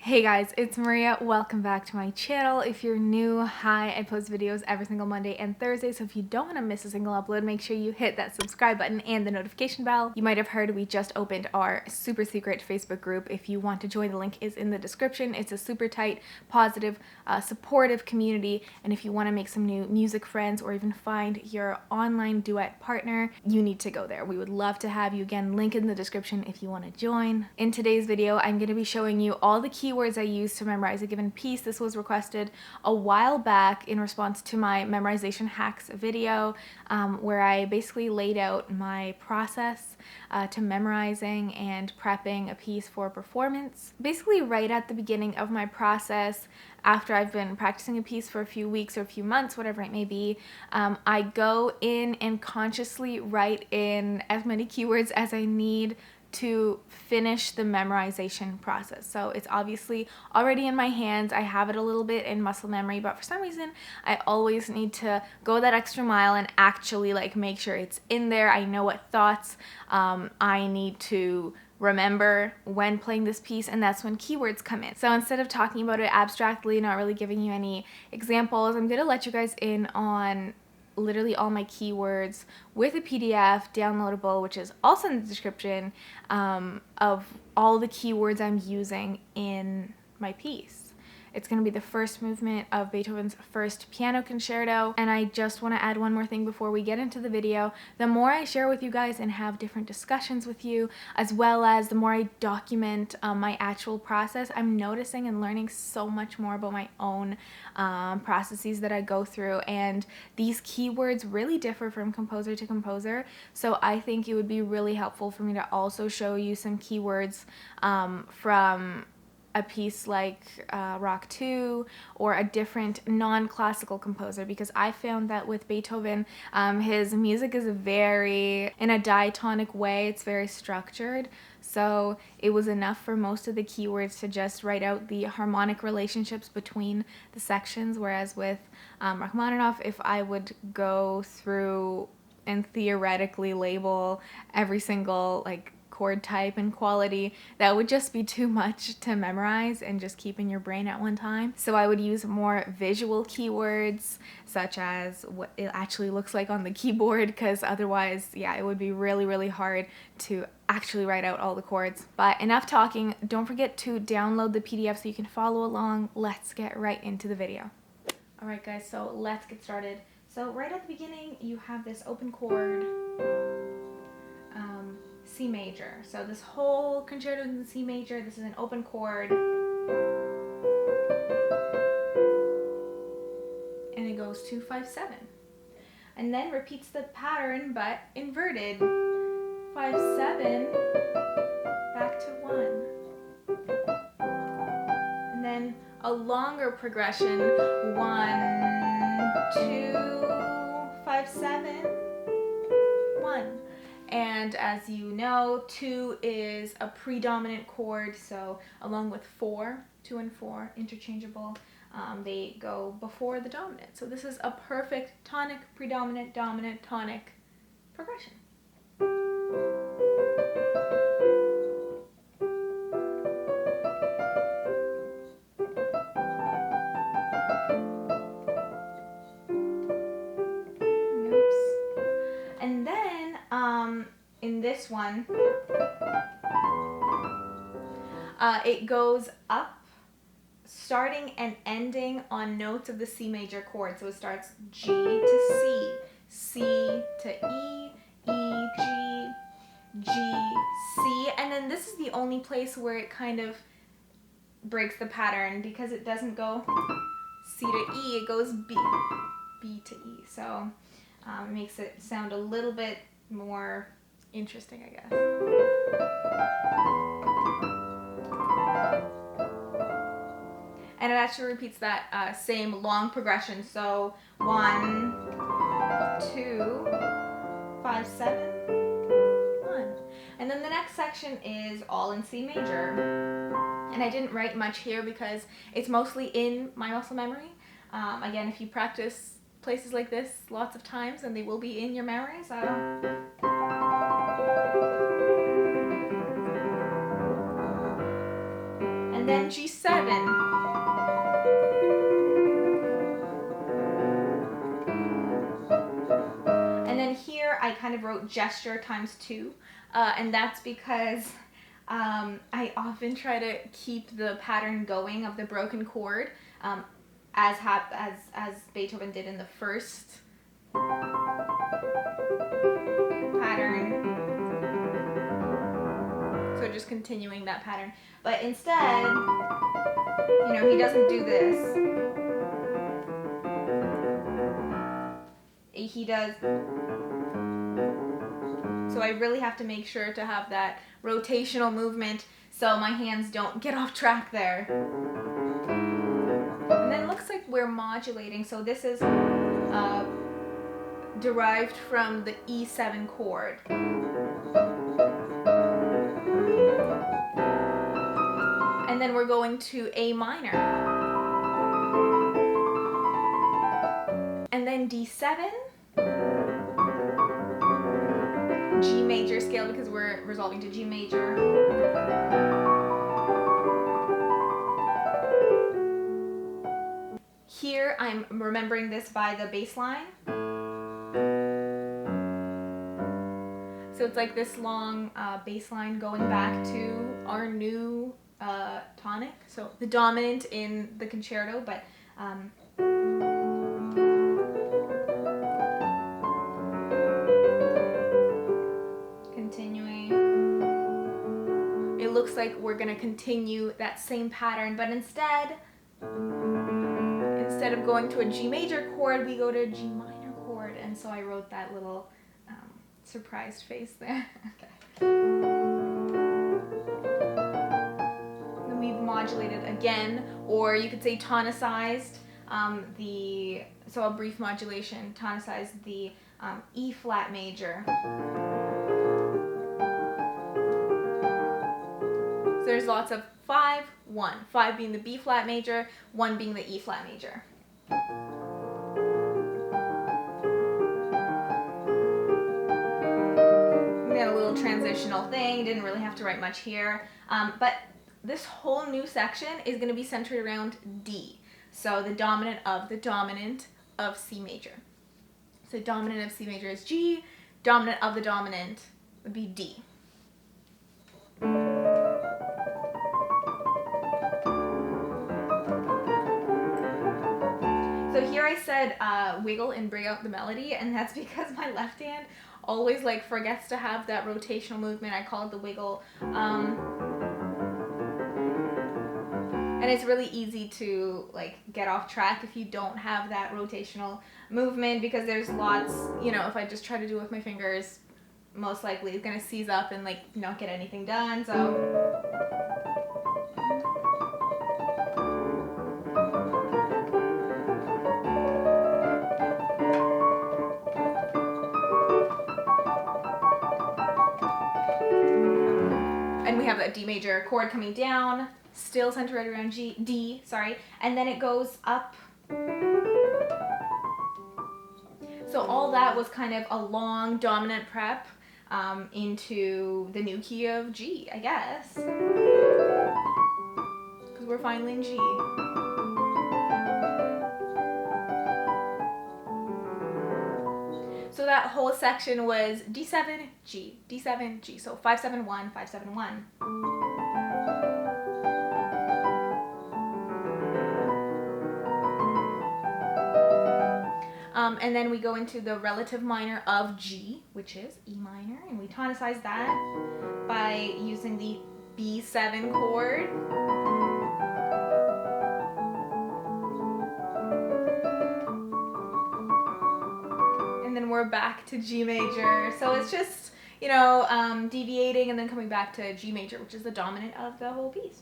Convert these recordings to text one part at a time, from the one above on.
Hey guys, it's Maria. Welcome back to my channel. If you're new, hi, I post videos every single Monday and Thursday, so if you don't want to miss a single upload, make sure you hit that subscribe button and the notification bell. You might have heard we just opened our super secret Facebook group. If you want to join, the link is in the description. It's a super tight, positive, supportive community, and if you want to make some new music friends or even find your online duet partner, you need to go there. We would love to have you. Again, link in the description if you want to join. In today's video, I'm going to be showing you all the keywords I use to memorize a given piece. This was requested a while back in response to my memorization hacks video, where I basically laid out my process to memorizing and prepping a piece for performance. Basically right at the beginning of my process, after I've been practicing a piece for a few weeks or a few months, whatever it may be, I go in and consciously write in as many keywords as I need to finish the memorization process. So it's obviously already in my hands. I have it a little bit in muscle memory, but for some reason I always need to go that extra mile and actually make sure it's in there. I know what thoughts I need to remember when playing this piece, and that's when keywords come in. So instead of talking about it abstractly, not really giving you any examples, I'm gonna let you guys in on literally all my keywords with a PDF downloadable, which is also in the description, of all the keywords I'm using in my piece. It's going to be the first movement of Beethoven's first piano concerto. And I just want to add one more thing before we get into the video. The more I share with you guys and have different discussions with you, as well as the more I document my actual process, I'm noticing and learning so much more about my own processes that I go through. And these keywords really differ from composer to composer. So I think it would be really helpful for me to also show you some keywords from a piece like Rock 2 or a different non-classical composer, because I found that with Beethoven, his music is very, in a diatonic way, it's very structured. So it was enough for most of the keywords to just write out the harmonic relationships between the sections, whereas with Rachmaninoff, if I would go through and theoretically label every single chord type and quality, that would just be too much to memorize and just keep in your brain at one time. So I would use more visual keywords, such as what it actually looks like on the keyboard, because otherwise, yeah, it would be really, really hard to actually write out all the chords. But enough talking. Don't forget to download the PDF so you can follow along. Let's get right into the video. All right, guys, so let's get started. So right at the beginning, you have this open chord, C major. So this whole concerto is in C major. This is an open chord. And it goes to 5-7. And then repeats the pattern, but inverted. 5-7, back to 1. And then a longer progression. 1, 2, 5-7, 1. And as you know, 2 is a predominant chord, so along with 4, 2 and 4, interchangeable, they go before the dominant. So this is a perfect tonic, predominant, dominant, tonic progression. And then, in this one, it goes up, starting and ending on notes of the C major chord. So it starts G to C, C to E, E, G, G, C. And then this is the only place where it kind of breaks the pattern, because it doesn't go C to E, it goes B, B to E. So it makes it sound a little bit more interesting, I guess. And it actually repeats that same long progression. So 1, 2, 5-7, 1. And then the next section is all in C major. And I didn't write much here because it's mostly in my muscle memory. Again, if you practice places like this lots of times, and they will be in your memories. And and then G7. And then here I kind of wrote gesture times 2, and that's because I often try to keep the pattern going of the broken chord, as Beethoven did in the first pattern. So just continuing that pattern. But instead, you know, he doesn't do this. He does. So I really have to make sure to have that rotational movement so my hands don't get off track there. And then it looks like we're modulating. So this is derived from the E7 chord. And then we're going to A minor. And then D7. G major scale because we're resolving to G major. Here I'm remembering this by the bass line. So it's like this long bass line going back to our new tonic. So the dominant in the concerto, but looks like we're going to continue that same pattern, but instead of going to a G major chord, we go to a G minor chord, and so I wrote that little surprised face there. Okay. Then we've modulated again, or you could say tonicized so a brief modulation, tonicized the E flat major. So there's lots of 5, 1. 5 being the B flat major, 1 being the E flat major. We had a little transitional thing, didn't really have to write much here. But this whole new section is going to be centered around D. So the dominant of C major. So dominant of C major is G, dominant of the dominant would be D. So here I said wiggle and bring out the melody, and that's because my left hand always like forgets to have that rotational movement. I call it the wiggle. And it's really easy to like get off track if you don't have that rotational movement, because there's lots, you know, if I just try to do it with my fingers, most likely it's gonna seize up and like not get anything done. So and we have that D major chord coming down, still centered right around D, and then it goes up. So all that was kind of a long dominant prep into the new key of G, I guess, because we're finally in G. So that whole section was D7, G, D7, G. So 5-7-1, 5-7-1. And then we go into the relative minor of G, which is E minor, and we tonicize that by using the B7 chord. And then we're back to G major. So it's just, you know, deviating and then coming back to G major, which is the dominant of the whole piece.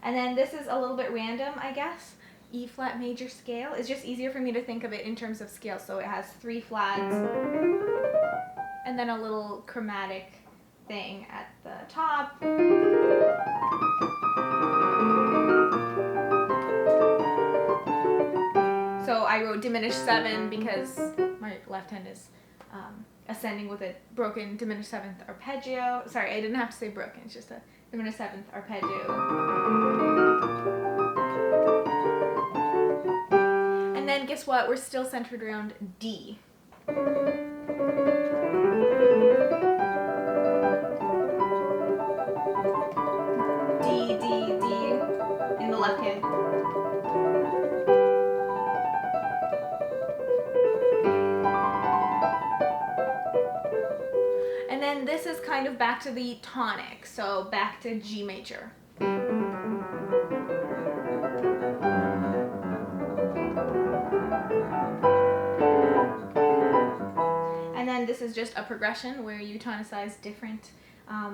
And then this is a little bit random, I guess. E flat major scale. It's just easier for me to think of it in terms of scale. So it has 3 flats and then a little chromatic thing at the top. So I wrote diminished 7 because my left hand is ascending with a broken diminished seventh arpeggio. Sorry, I didn't have to say broken, it's just a diminished seventh arpeggio. And then guess what? We're still centered around D. In the left hand. And then this is kind of back to the tonic, so back to G major. And then this is just a progression where you tonicize different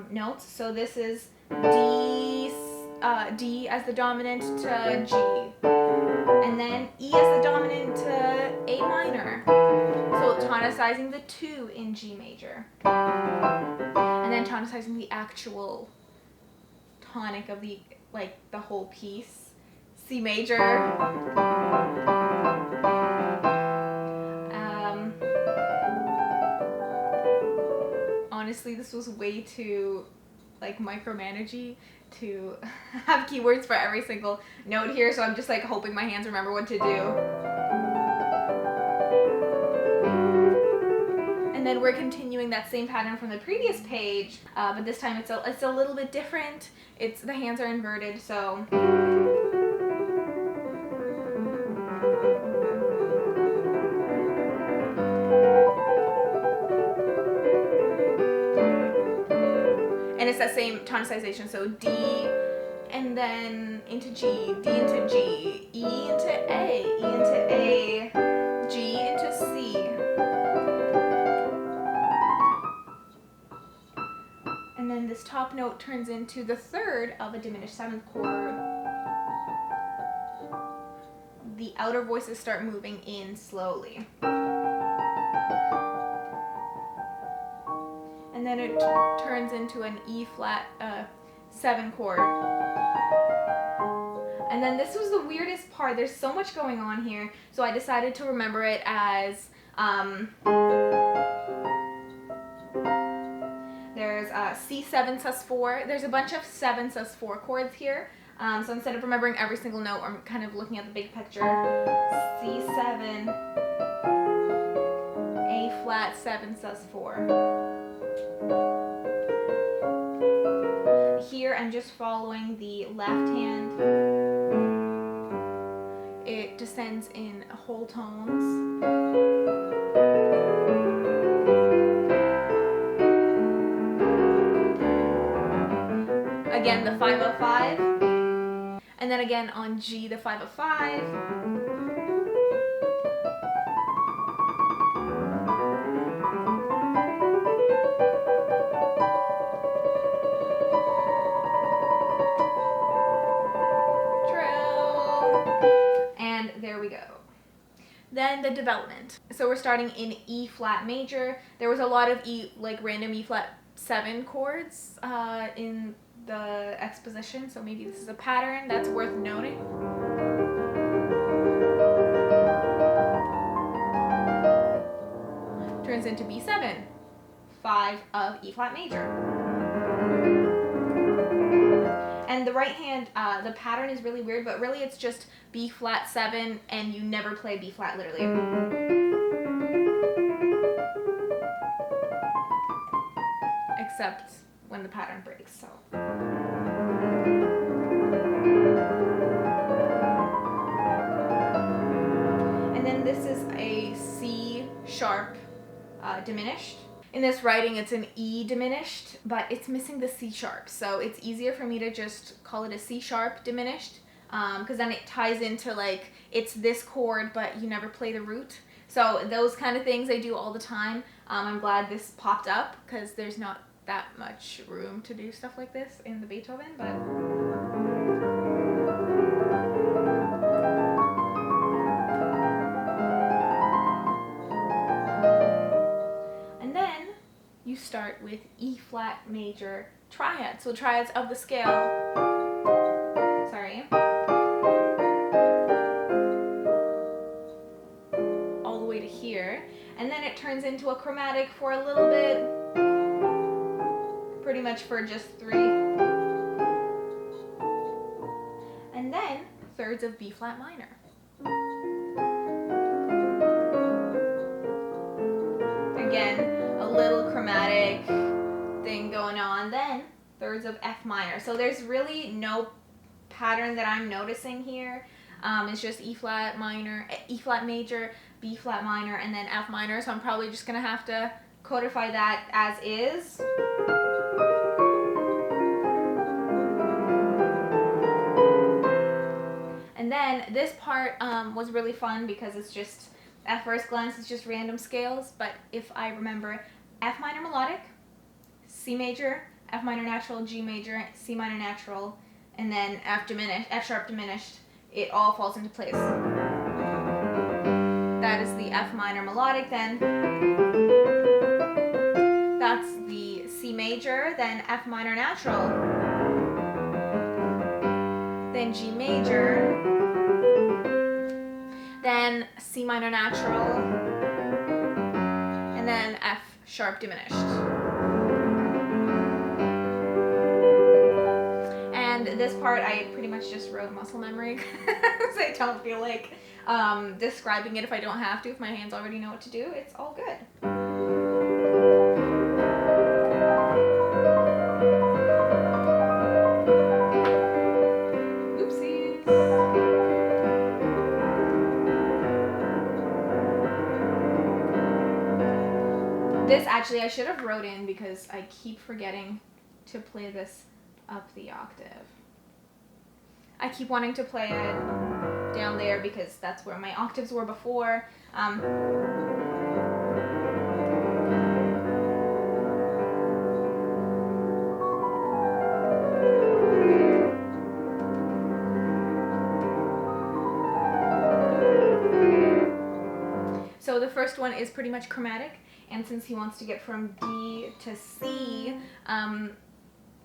notes. So this is D as the dominant to G, and then E as the dominant to A minor. So tonicizing the 2 in G major, and then tonicizing the actual tonic of the whole piece, C major. Honestly, this was way too micromanagey to have keywords for every single note here, so I'm just hoping my hands remember what to do. And then we're continuing that same pattern from the previous page, but this time it's a little bit different. The hands are inverted, so and it's that same tonicization, so D and then into G, D into G, E into A, E into A, G into C. And then this top note turns into the 3rd of a diminished 7th chord. The outer voices start moving in slowly. And then it turns into an E flat 7 chord. And then this was the weirdest part. There's so much going on here, so I decided to remember it as there's C7 sus4. There's a bunch of 7 sus4 chords here. So instead of remembering every single note, I'm kind of looking at the big picture. C7, A flat 7 sus4. Here I'm just following the left hand. It descends in whole tones. Again, the 5 of 5. And then again on G, the 5 of 5. There we go. Then the development. So we're starting in E flat major. There was a lot of random E flat 7 chords in the exposition, so maybe this is a pattern that's worth noting. Turns into B7, 5 of E flat major. And the right hand, the pattern is really weird, but really it's just B flat 7, and you never play B flat literally. Except when the pattern breaks, so. And then this is a C sharp diminished. In this writing, it's an E diminished, but it's missing the C sharp. So it's easier for me to just call it a C sharp diminished, because then it ties into it's this chord, but you never play the root. So those kind of things I do all the time. I'm glad this popped up, because there's not that much room to do stuff like this in the Beethoven, but. You start with E flat major triads. So triads of the scale, sorry, all the way to here. And then it turns turns into a chromatic for a little bit, pretty much for just 3. And then thirds of B flat minor. Again, a little chromatic thing going on. Then thirds of F minor. So there's really no pattern that I'm noticing here. It's just E flat minor, E flat major, B flat minor, and then F minor. So I'm probably just gonna have to codify that as is. And then this part was really fun because it's just, at first glance, it's just random scales. But if I remember, F minor melodic, C major, F minor natural, G major, C minor natural, and then F sharp diminished, it all falls into place. That is the F minor melodic. Then that's the C major, then F minor natural, then G major, then C minor natural, and then F sharp diminished. And this part I pretty much just wrote muscle memory because I don't feel like describing it if I don't have to. If my hands already know what to do, it's all good. Oopsies. This actually I should have wrote in because I keep forgetting to play this up the octave. I keep wanting to play it down there because that's where my octaves were before. So the first one is pretty much chromatic, and since he wants to get from D to C,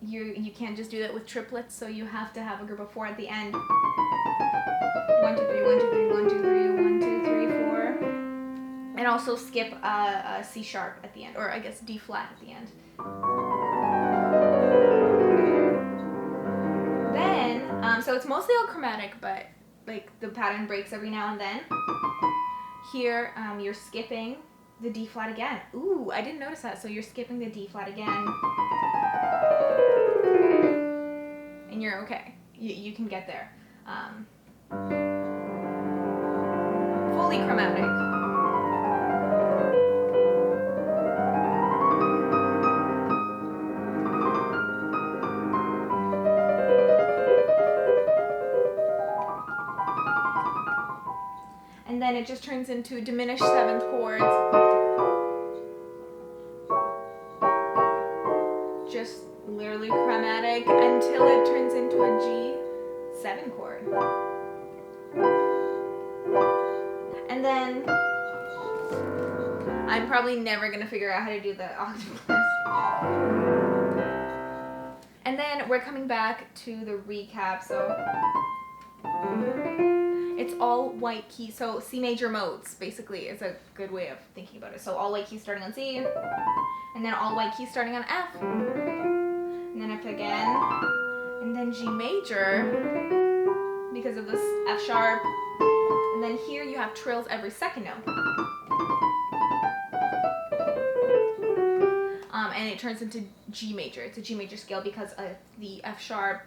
you can't just do that with triplets, so you have to have a group of 4 at the end. 1, 2, 3, 1, 2, 3, 1, 2, 3, 1, 2, 3, 4. And also skip a C sharp at the end, or I guess D flat at the end. Then, so it's mostly all chromatic, but like the pattern breaks every now and then. Here, you're skipping the D flat again. Ooh, I didn't notice that. So you're skipping the D flat again. And you're okay. You can get there. Fully chromatic. And then it just turns into diminished 7th chords. Just literally chromatic until it turns into a G7 chord. And then I'm probably never going to figure out how to do the octave list. And then we're coming back to the recap. So it's all white keys. So C major modes basically is a good way of thinking about it. So all white keys starting on C, and then all white keys starting on F, and then F again, and then G major because of this F sharp, and then here you have trills every second note. And it turns into G major. It's a G major scale because of the F sharp.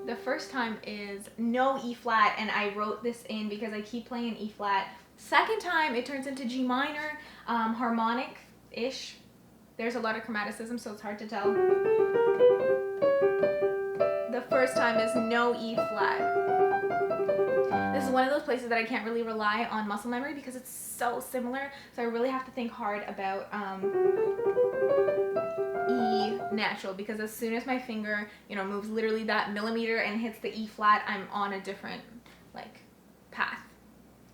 The first time is no E flat, and I wrote this in because I keep playing an E flat. Second time it turns into G minor, harmonic-ish. There's a lot of chromaticism, so it's hard to tell. The first time is no E flat. This is one of those places that I can't really rely on muscle memory because it's so similar, so I really have to think hard about E natural, because as soon as my finger, moves literally that millimeter and hits the E flat, I'm on a different path,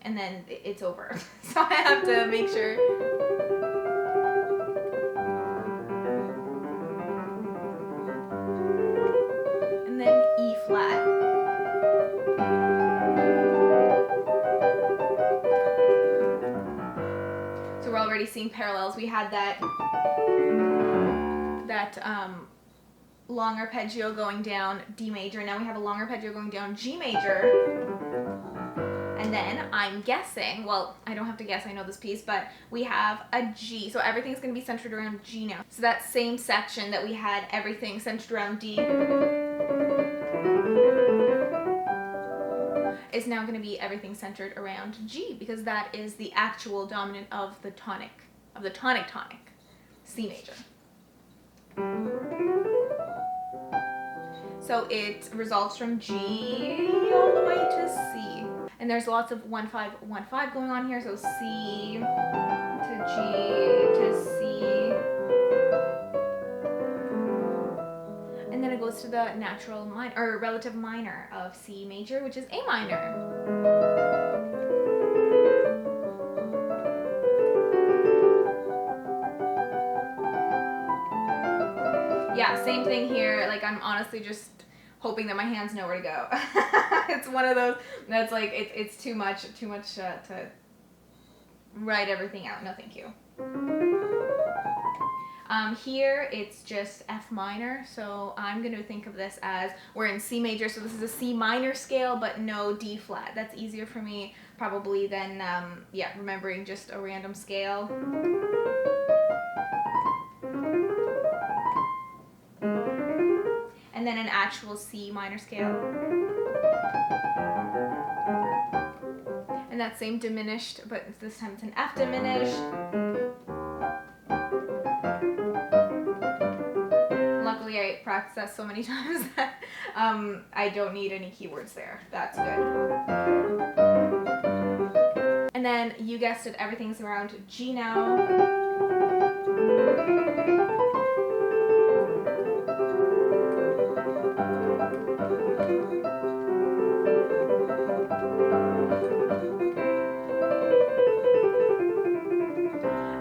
and then it's over. So I have to make sure. And then E flat. seeing parallels. We had that long arpeggio going down D major. Now we have a long arpeggio going down G major. And then I'm guessing, well, I don't have to guess, I know this piece, but we have a G. So everything's going to be centered around G now. So that same section that we had everything centered around D is now going to be everything centered around G, because that is the actual dominant of the tonic, tonic, C major. So it results from G all the way to C. And there's lots of 1-5-1-5 going on here. So C to G to C. And then it goes to the natural minor, or relative minor of C major, which is A minor. Yeah, same thing here. Like, I'm honestly just hoping that my hands know where to go. It's one of those that's like, it's too much to write everything out. No, thank you. Here it's just F minor, so I'm going to think of this as we're in C major, so this is a C minor scale, but no D flat. That's easier for me probably than, yeah, remembering just a random scale. And then an actual C minor scale. And that same diminished, but this time it's an F diminished. Luckily I practiced that so many times that I don't need any keywords there. That's good. And then you guessed it, everything's around G now.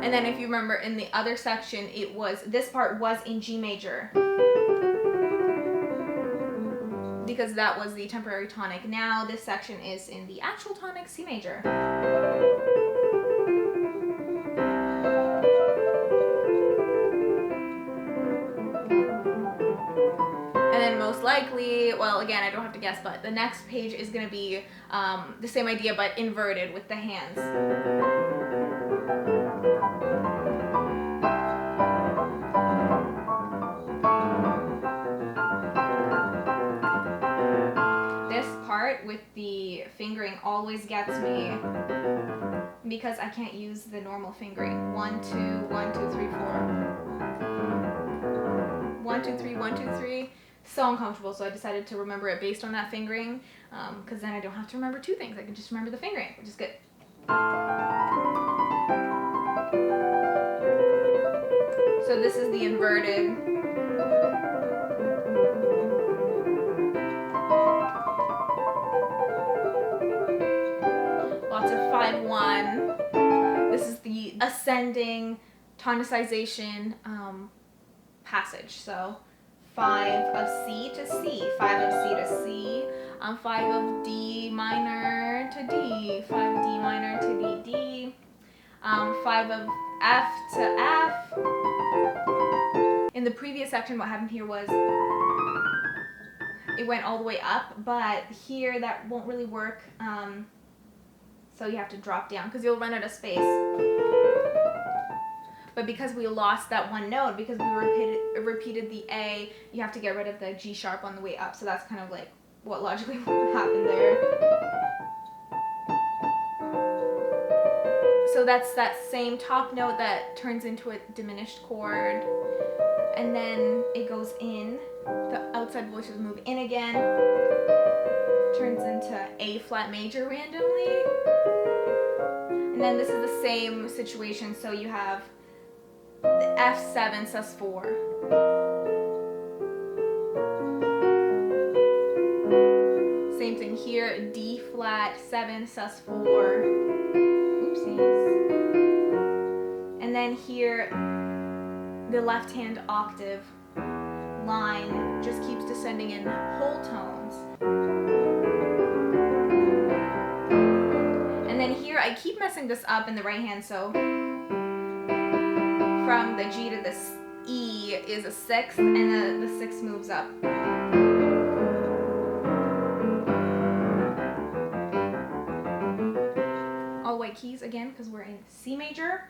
And then if you remember in the other section, this part was in G major, because that was the temporary tonic. Now this section is in the actual tonic, C major. And then most likely, well, again, I don't have to guess, but the next page is going to be the same idea, but inverted with the hands. With the fingering always gets me, because I can't use the normal fingering. 1, 2, 1, 2, 3, 4. 1, 2, 3, 1, 2, 3. So uncomfortable, so I decided to remember it based on that fingering, because then I don't have to remember two things. I can just remember the fingering, which is good. So this is the inverted. Lots of 5-1. This is the ascending tonicization passage. So 5 of C to C, 5 of C to C, 5 of D minor to D, 5 of D minor to D, D, 5 of F to F. In the previous section, what happened here was it went all the way up, but here that won't really work. So you have to drop down because you'll run out of space. But because we lost that one note, because we repeated the A, you have to get rid of the G sharp on the way up. So that's kind of like what logically happened there. So that's that same top note that turns into a diminished chord. And then it goes in. The outside voices move in again. Turns into A flat major randomly. And then this is the same situation, so you have the F7 sus4. Same thing here, D flat 7 sus4. Oopsies. And then here, the left hand octave line just keeps descending in whole tones. And then here, I keep messing this up in the right hand, so from the G to the E is a sixth, and the sixth moves up. All white keys again, because we're in C major.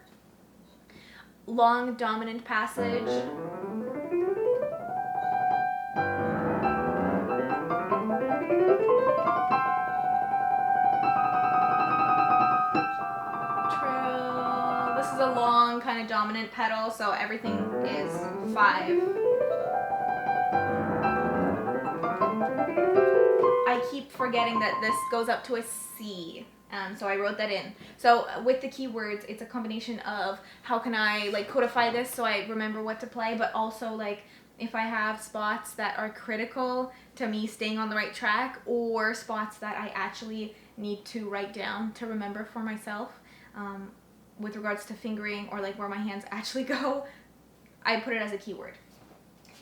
Long dominant passage. Trill. This is a long kind of dominant pedal, so everything is 5. I keep forgetting that this goes up to a C. So I wrote that in. So with the keywords, it's a combination of how can I like codify this so I remember what to play, but also like if I have spots that are critical to me staying on the right track, or spots that I actually need to write down to remember for myself, with regards to fingering or like where my hands actually go, I put it as a keyword.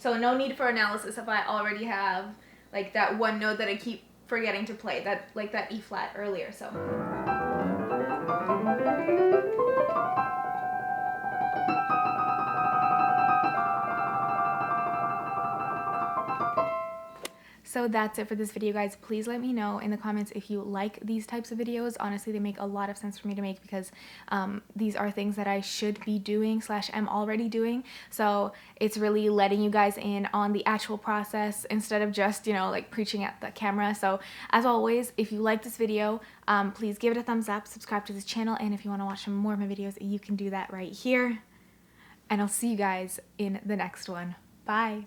So no need for analysis if I already have like that one note that I keep forgetting to play, that like that E flat earlier. So that's it for this video, guys. Please let me know in the comments if you like these types of videos. Honestly, they make a lot of sense for me to make because these are things that I should be doing / am already doing. So it's really letting you guys in on the actual process instead of just, you know, like preaching at the camera. So as always, if you like this video, please give it a thumbs up, subscribe to this channel, and if you want to watch some more of my videos, you can do that right here. And I'll see you guys in the next one. Bye.